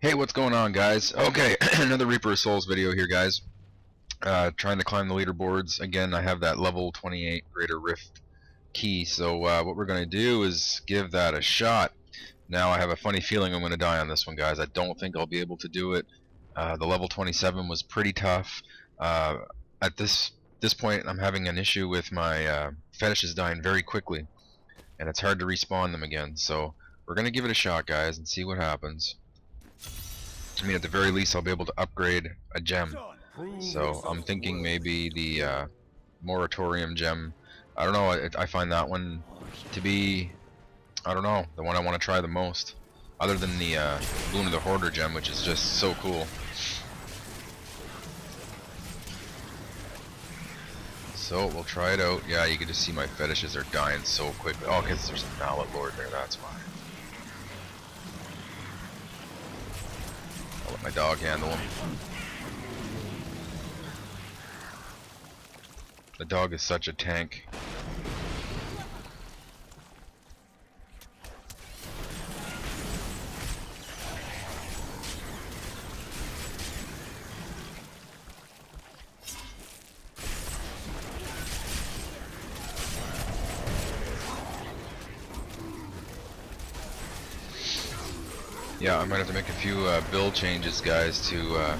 Hey, what's going on, guys? Okay, another Reaper of Souls video here, guys. Trying to climb the leaderboards. Again, I have that level 28 Greater Rift key, so what we're going to do is give that a shot. Now, I have a funny feeling I'm going to die on this one, guys. I don't think I'll be able to do it. The level 27 was pretty tough. At this point, I'm having an issue with my fetishes dying very quickly, and it's hard to respawn them again. So we're going to give it a shot, guys, and see what happens. I mean, at the very least, I'll be able to upgrade a gem. So I'm thinking maybe the Moratorium gem. I don't know. I find that one to be, I don't know, the one I want to try the most. Other than the Bloom of the Hoarder gem, which is just so cool. So we'll try it out. Yeah, you can just see my fetishes are dying so quickly. Oh, because there's a Mallet Lord there. That's why. I'll let my dog handle him. The dog is such a tank. Yeah, I might have to make a few build changes, guys, to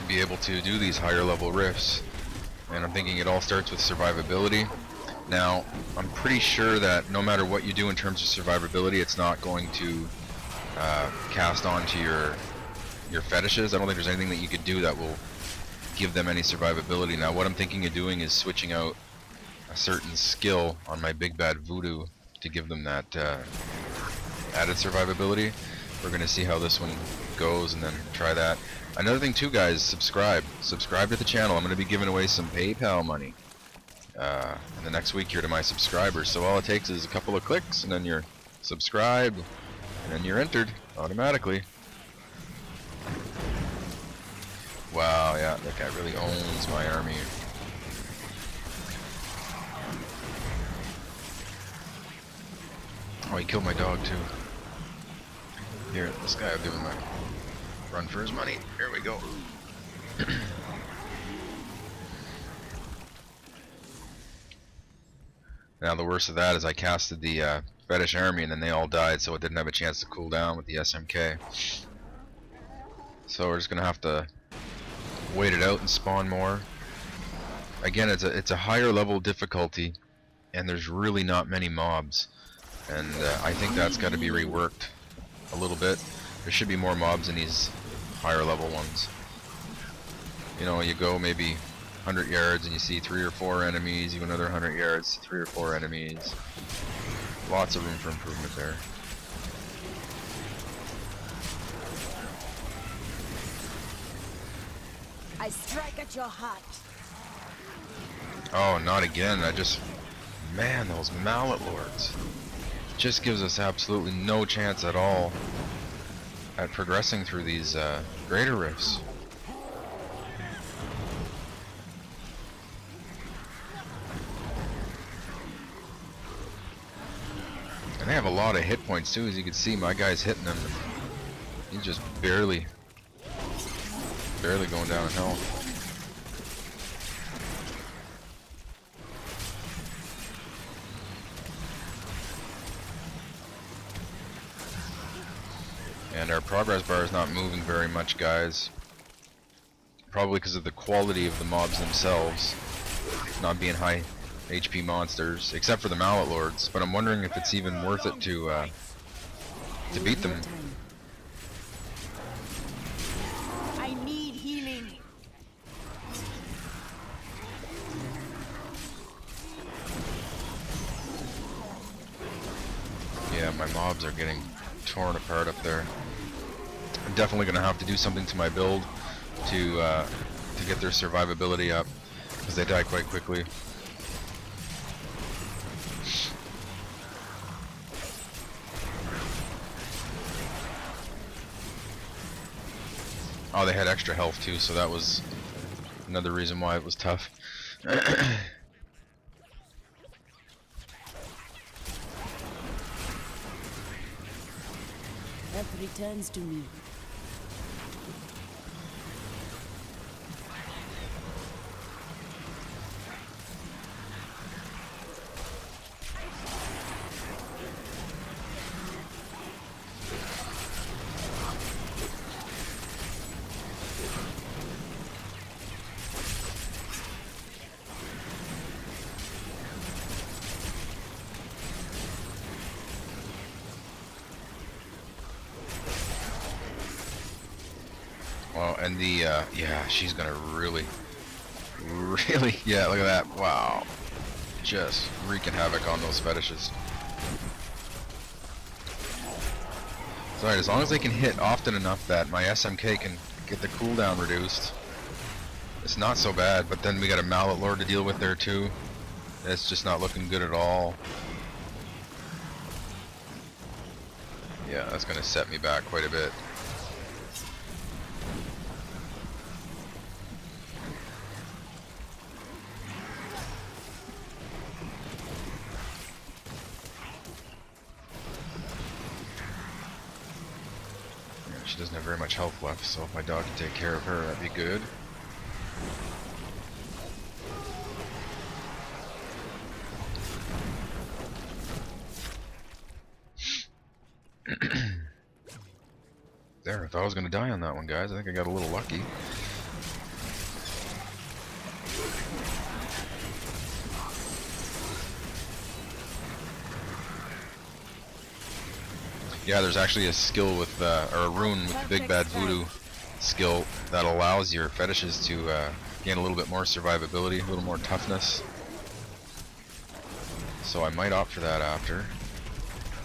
be able to do these higher level rifts. And I'm thinking it all starts with survivability. Now, I'm pretty sure that no matter what you do in terms of survivability, it's not going to cast onto your fetishes. I don't think there's anything that you could do that will give them any survivability. Now, what I'm thinking of doing is switching out a certain skill on my Big Bad Voodoo to give them that added survivability. We're going to see how this one goes and then try that. Another thing too, guys, subscribe to the channel. I'm going to be giving away some PayPal money in the next week here to my subscribers. So all it takes is a couple of clicks and then you're subscribed and then you're entered automatically. Wow, yeah, that guy really owns my army. Oh, he killed my dog too. Here, this guy will give him a run for his money. Here we go. Now the worst of that is I casted the fetish army and then they all died, so it didn't have a chance to cool down with the SMK. So we're just gonna have to wait it out and spawn more. Again, it's a higher level difficulty, and there's really not many mobs, and I think that's got to be reworked a little bit. There should be more mobs in these higher level ones. You know, you go maybe 100 yards and you see 3 or 4 enemies, you go another 100 yards, 3 or 4 enemies. Lots of room for improvement there. I strike at your heart. Oh, not again. Man, those Mallet Lords. Just gives us absolutely no chance at all at progressing through these greater rifts. And they have a lot of hit points too, as you can see. My guy's hitting them. He's just barely going down in health. And our progress bar is not moving very much, guys. Probably because of the quality of the mobs themselves, not being high HP monsters, except for the Mallet Lords. But I'm wondering if it's even worth it to beat them. I need healing. Yeah, my mobs are getting torn apart up there. I'm definitely gonna have to do something to my build to get their survivability up, because they die quite quickly. Oh, they had extra health too, so that was another reason why it was tough. Health returns to me. Well, and the yeah, she's gonna really, yeah, look at that. Wow, just wreaking havoc on those fetishes. It's alright, as long as they can hit often enough that my SMK can get the cooldown reduced, it's not so bad. But then we got a Mallet Lord to deal with there too. It's just not looking good at all. Yeah, that's gonna set me back quite a bit. She doesn't have very much health left, so if my dog can take care of her, that'd be good. There, I thought I was gonna die on that one, guys. I think I got a little lucky. Yeah, there's actually a skill with, or a rune with the Big Bad Voodoo skill that allows your fetishes to gain a little bit more survivability, a little more toughness. So I might opt for that after.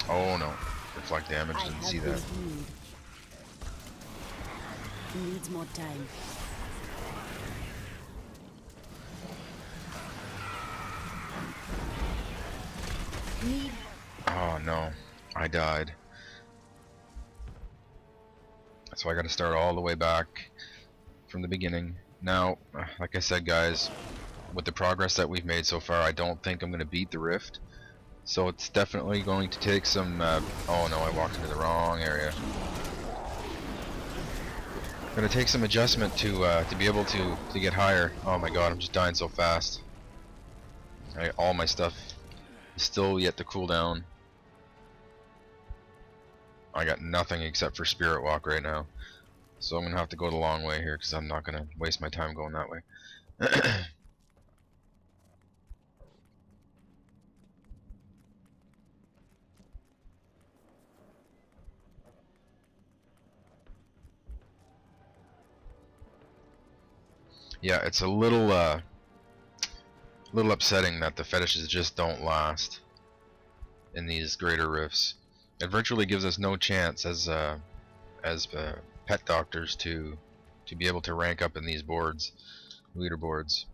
Oh no, reflect damage, didn't see that. Needs more time. Need. Oh no, I died. So I gotta start all the way back from the beginning. Now, like I said, guys, with the progress that we've made so far, I don't think I'm gonna beat the Rift. So it's definitely going to take some, oh no, I walked into the wrong area. Gonna take some adjustment to be able to get higher. Oh my god, I'm just dying so fast. All my stuff is still yet to cool down. I got nothing except for Spirit Walk right now. So I'm gonna have to go the long way here because I'm not gonna waste my time going that way. Yeah, it's a little upsetting that the fetishes just don't last in these greater rifts. It virtually gives us no chance as pet doctors to be able to rank up in these boards, leaderboards.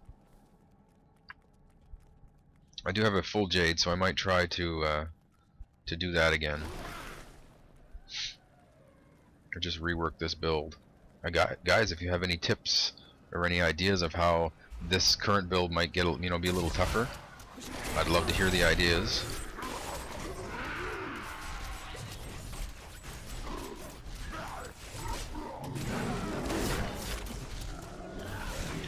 I do have a full jade, so I might try to do that again, or just rework this build. Guys, if you have any tips or any ideas of how this current build might get, be a little tougher, I'd love to hear the ideas.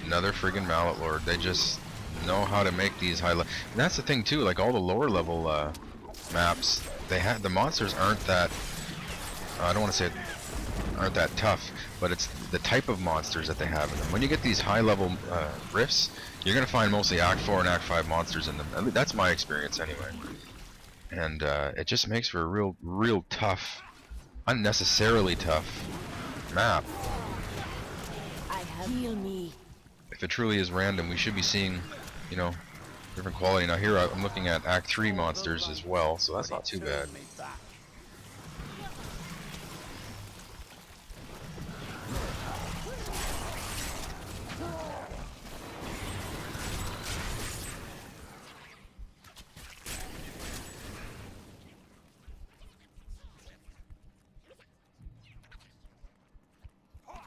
Another friggin' Mallet Lord. They just know how to make these high level. And that's the thing too. Like all the lower level maps, the monsters aren't that. I don't want to say aren't that tough, but it's the type of monsters that they have in them. When you get these high level rifts, you're gonna find mostly Act 4 and Act 5 monsters in them. That's my experience anyway. And it just makes for a real tough, unnecessarily tough map. Heal me. If it truly is random, we should be seeing, different quality. Now here I'm looking at Act 3 monsters as well, so that's not too bad.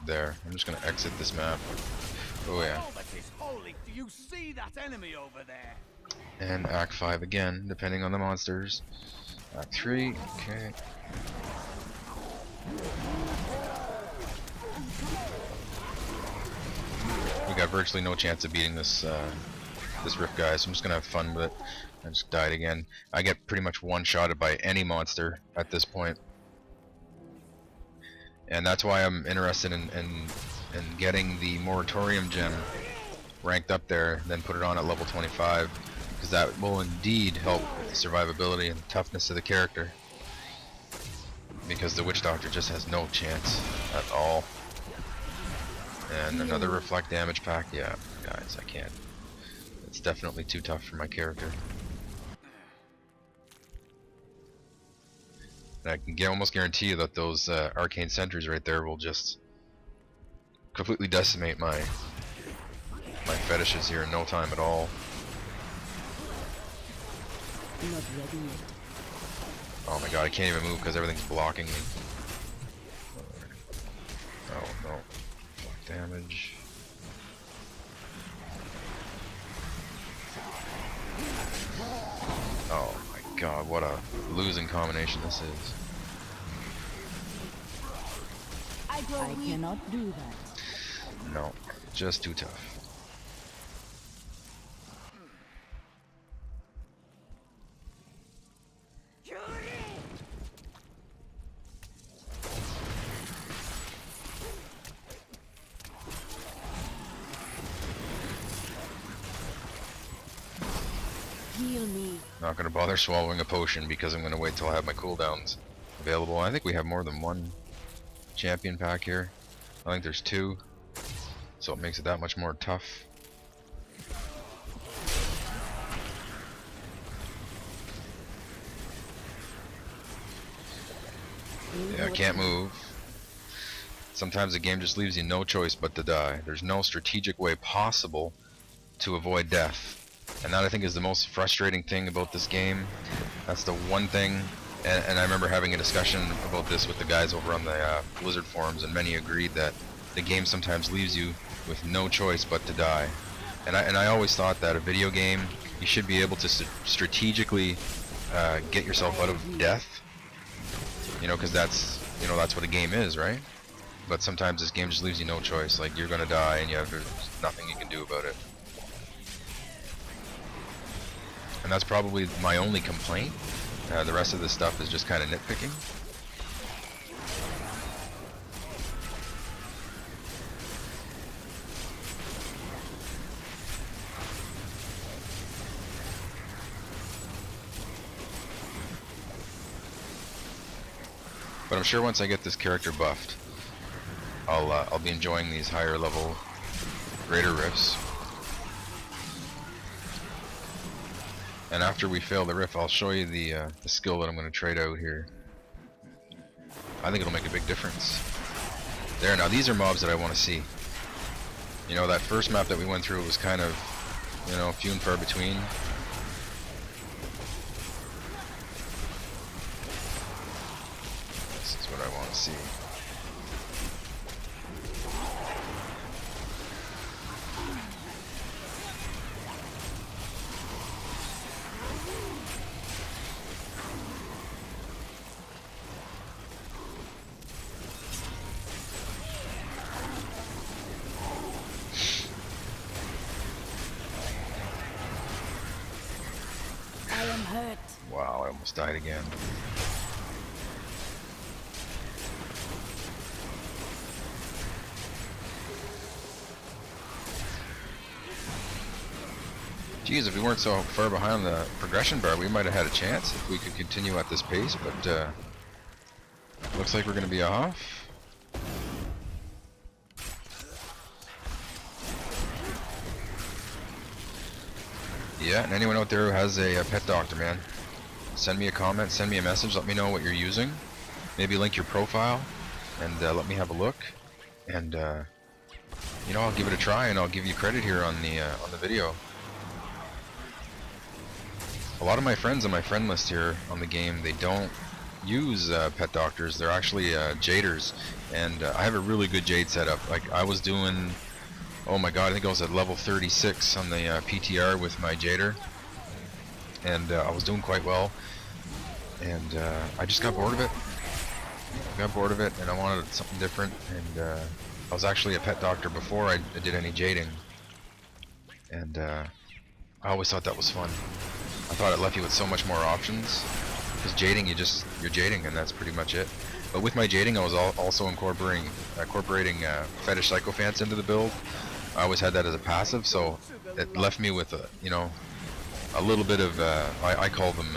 There, I'm just gonna exit this map. Oh yeah. Do you see that enemy over there? And Act 5 again, depending on the monsters. Act 3, okay. got virtually no chance of beating this this Rift guy, so I'm just gonna have fun with it. I just died again. I get pretty much one-shotted by any monster at this point, and that's why I'm interested in getting the Moratorium gem ranked up there, then put it on at level 25, because that will indeed help with the survivability and toughness of the character, because the Witch Doctor just has no chance at all. And another reflect damage pack. Yeah, guys, I can't. It's definitely too tough for my character. And I can almost guarantee you that those arcane sentries right there will just completely decimate my fetishes here in no time at all. Not ready yet. Oh my god, I can't even move because everything's blocking me. Oh no. Damage. Oh my god, what a losing combination this is. I cannot do that. No, just too tough. Heal me. Not gonna bother swallowing a potion because I'm gonna wait till I have my cooldowns available. I think we have more than one champion pack here. I think there's 2, so it makes it that much more tough. Yeah, I can't move. Sometimes the game just leaves you no choice but to die. There's no strategic way possible to avoid death. And that, I think, is the most frustrating thing about this game. That's the one thing, and I remember having a discussion about this with the guys over on the Blizzard forums, and many agreed that the game sometimes leaves you with no choice but to die. And I always thought that a video game, you should be able to strategically get yourself out of death. You know, because that's what a game is, right? But sometimes this game just leaves you no choice. Like, you're gonna die, and there's nothing you can do about it. And that's probably my only complaint. The rest of this stuff is just kind of nitpicking. But I'm sure once I get this character buffed, I'll be enjoying these higher level greater rifts. And after we fail the riff, I'll show you the skill that I'm going to trade out here. I think it'll make a big difference. There, now these are mobs that I want to see. You know, that first map that we went through was kind of, few and far between. This is what I want to see. I am hurt. Wow, I almost died again. Geez, if we weren't so far behind the progression bar, we might have had a chance if we could continue at this pace, but looks like we're going to be off. Yeah, and anyone out there who has a pet doctor, man, send me a comment, send me a message, let me know what you're using. Maybe link your profile, and let me have a look. And I'll give it a try, and I'll give you credit here on the video. A lot of my friends on my friend list here on the game, they don't use pet doctors. They're actually jaders, and I have a really good jade setup. Like, I was doing, oh my god, I think I was at level 36 on the PTR with my jader, and I was doing quite well, and I just got bored of it. And I wanted something different, and I was actually a pet doctor before I did any jading, and I always thought that was fun. I thought it left you with so much more options. Because jading, you're jading, and that's pretty much it. But with my jading, I was also incorporating fetish sycophants into the build. I always had that as a passive, so it left me with a, you know, a little bit of I call them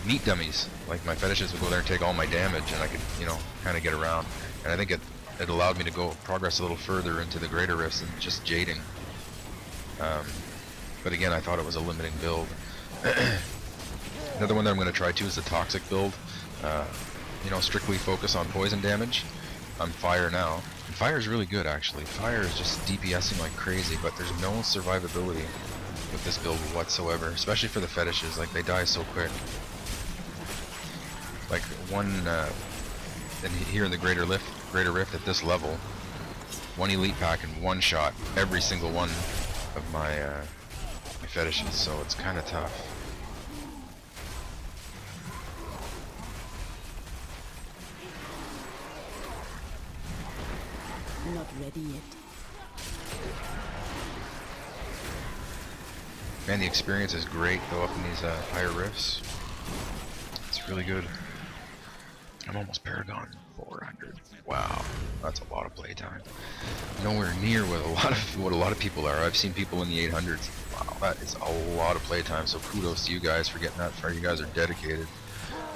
meat dummies. Like my fetishes would go there and take all my damage, and I could, you know, kind of get around. And I think it allowed me to progress a little further into the greater rifts than just jading. But again, I thought it was a limiting build. Another one that I'm going to try too is the toxic build. You know, strictly focus on poison damage. I'm fire now. And fire is really good actually. Fire is just DPSing like crazy, but there's no survivability with this build whatsoever, especially for the fetishes. Like, they die so quick. Like and here in the greater rift at this level, one elite pack and one shot every single one of my fetishes, so it's kind of tough. Not ready yet. Man, the experience is great though up in these higher rifts. It's really good. I'm almost Paragon 400. Wow, that's a lot of playtime. Nowhere near what a lot of people are. I've seen people in the 800s. Wow, that is a lot of playtime. So kudos to you guys for getting that far. You guys are dedicated,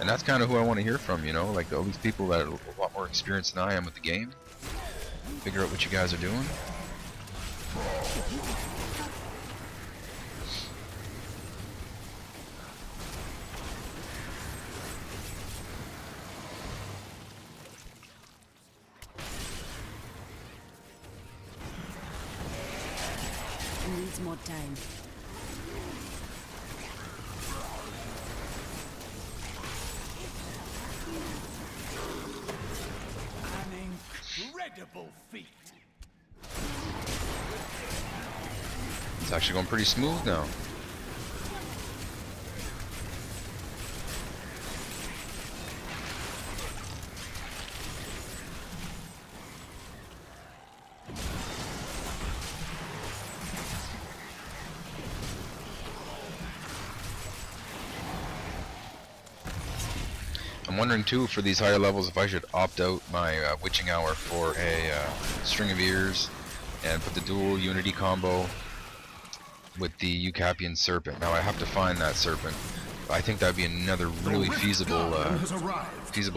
and that's kind of who I want to hear from. You know, like all these people that are a lot more experienced than I am with the game. Figure out what you guys are doing. Needs more time. An incredible feat. It's actually going pretty smooth now. I'm wondering too, for these higher levels, if I should opt out my witching hour for a string of ears and put the dual unity combo with the Eucapian serpent. Now I have to find that serpent. I think that'd be another really feasible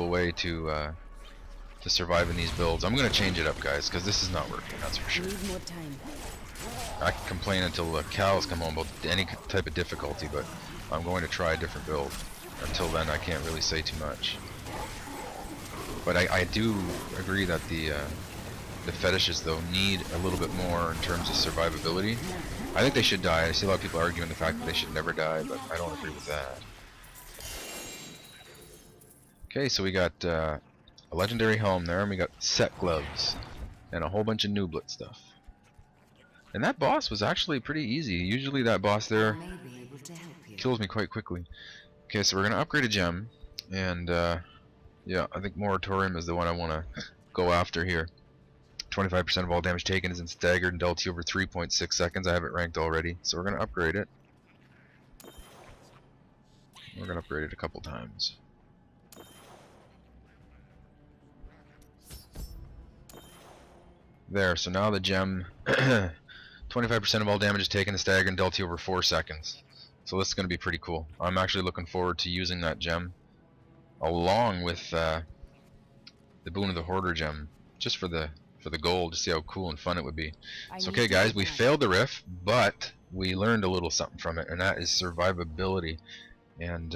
way to survive in these builds. I'm gonna change it up, guys, because this is not working. That's for sure. Need more time. I can complain until the cows come home about any type of difficulty, but I'm going to try a different build. Until then, I can't really say too much. But I do agree that the fetishes, though, need a little bit more in terms of survivability. I think they should die. I see a lot of people arguing the fact that they should never die, but I don't agree with that. Okay, so we got a legendary helm there, and we got set gloves, and a whole bunch of nooblet stuff. And that boss was actually pretty easy. Usually that boss there kills me quite quickly. Okay, so we're gonna upgrade a gem, and yeah, I think Moratorium is the one I want to go after here. 25% of all damage taken is in staggered and dealt over 3.6 seconds. I have it ranked already, so we're gonna upgrade it. We're gonna upgrade it a couple times. There, so now the gem, 25% of all damage is taken in staggered and dealt over 4 seconds. So this is going to be pretty cool. I'm actually looking forward to using that gem along with the Boon of the Hoarder gem, just for the gold, to see how cool and fun it would be. So okay guys, we failed the rift, but we learned a little something from it, and that is survivability. And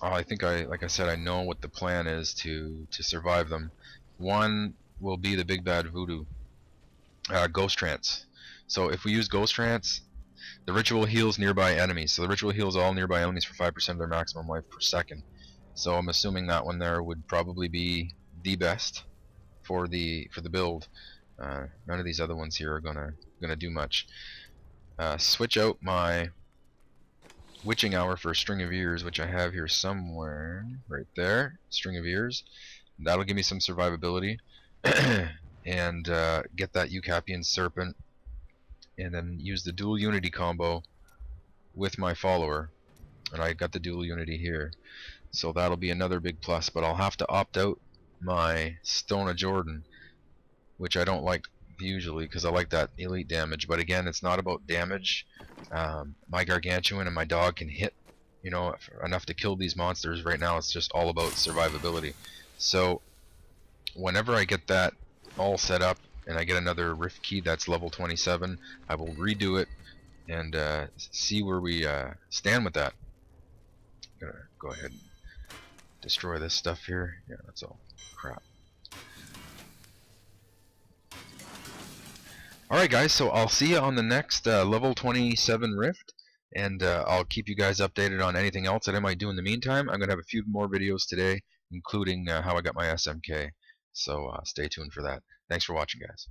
I think like I said, I know what the plan is to survive them. One will be the big bad voodoo, ghost trance. So if we use ghost trance, the ritual heals nearby enemies. So the ritual heals all nearby enemies for 5% of their maximum life per second. So I'm assuming that one there would probably be the best for the build. None of these other ones here are gonna do much. Switch out my witching hour for a string of ears, which I have here somewhere, right there. String of ears. That'll give me some survivability. and get that Eucapian Serpent, and then use the dual unity combo with my follower, and I got the dual unity here, so that'll be another big plus. But I'll have to opt out my Stone of Jordan, which I don't like usually because I like that elite damage. But again, it's not about damage. My Gargantuan and my dog can hit, you know, enough to kill these monsters. Right now it's just all about survivability. So whenever I get that all set up and I get another Rift Key that's level 27, I will redo it and see where we stand with that. I'm gonna go ahead and destroy this stuff here. Yeah, that's all crap. Alright guys, so I'll see you on the next level 27 Rift, and I'll keep you guys updated on anything else that I might do in the meantime. I'm going to have a few more videos today, including how I got my SMK, so stay tuned for that. Thanks for watching, guys.